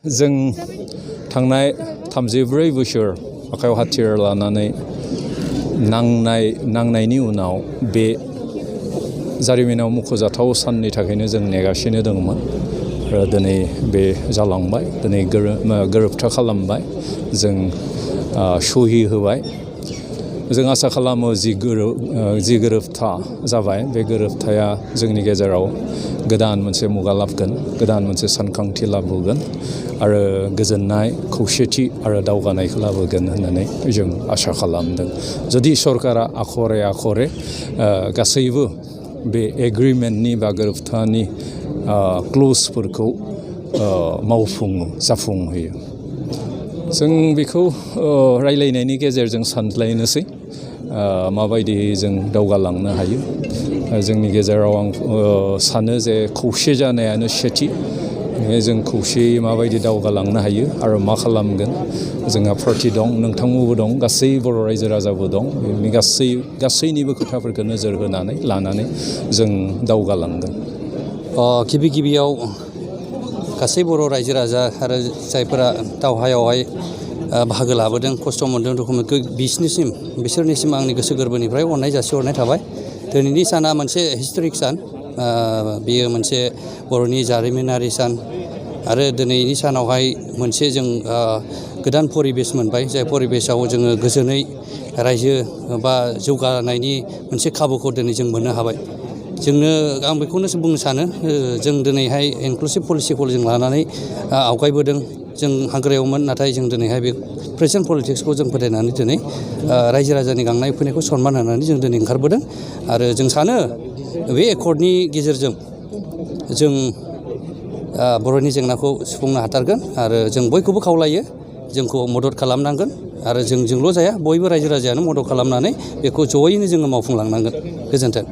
जों थांनाय 34 बोसोर आखायाव हाथियार लानानै नांनायनि उनाव बे जारिमिनाव मख'जाथाव साननि थाखायनो जों नेगासिनो दंमोन आरो दिनै बे जालांबाय। दिनै गोरोबथा खालामबाय, जों सहि होबाय। जों आसा खालामो जि गोरोबथा जाबाय, बे गोरोबथाया जोंनि गेजेराव गोदान मोनसे मुगा लाबोगोन, गोदान मोनसे सानखांथि लाबोगोन आरो गोजोननाय, खौसेथि आरो दावगानायखौ लाबोगोन होननानै जों आसा खालामदों। जुदि सरकारा आखरे गासैबो बे एग्रिमेन्टनि बा गोरोबथानि क्ल'जफोरखौ जाफुंहोयो। जों बेखौ रायलायनायनि गेजेरजों सानज्लायनोसै माबायदि जों दावगालांनो हायो। जोंनि गेजेराव आं सानो जे खौसे जानायानो सेथि। जों खौसेयै माबायदि दावगालांनो हायो आरो मा खालामगोन। जोंहा पार्टि दं, नोंथांमोनबो दं, गासै बर' रायजो राजाबो दं। बेनि गासैनिबो खोथाफोरखौ नोजोर लानानै जों दावगालांगोन। गिबियाव गासै बर' रायजो राजा आरो जायफोरा दावहायावहाय बाहागो लाबोदों, खस्थ' मोनदों, दुखु मोनदों, बिसोरनिसिम आंनि गोसो गोरबोनिफ्राय अननाय जासिहरनाय थाबाय। दिनैनि साना मोनसे हिस्ट'रिक सान। बियो मोनसे बर'नि जारिमिनारि सान आरो दिनैनि सानावहाय मोनसे जों गोदान परिबेस मोनबाय, जाय परिबेसाव जोङो गोजोनै रायजो बा जौगानायनि मोनसे खाबुखौ दिनै जों मोननो हाबाय। आं बेखौनो बुंनो सानो, जों दिनैहाय इनक्लुसिभ पलिसिखौ जों लानानै आवगायबोदों। जों हाग्रायावमोन, नाथाय जों दिनैहाय बे प्रेजेन्ट पलिटिक्सखौ जों फोथायनानै दिनै रायजो राजानि गांनाय उखैनायखौ सनमान होनानै जों दिनै ओंखारबोदों आरो जों सानो बे एकर्डनि गेजेरजों जों बर'नि जेंनाखौ सुफुंनो हाथारगोन आरो जों बयखौबो खावलायो, जोंखौ मदद खालामनांगोन आरो जोंल' जाया, बयबो रायजो राजायानो मदद खालामनानै बेखौ जयैनो जोङो मावफुंलांनांगोन। गोजोन्थों।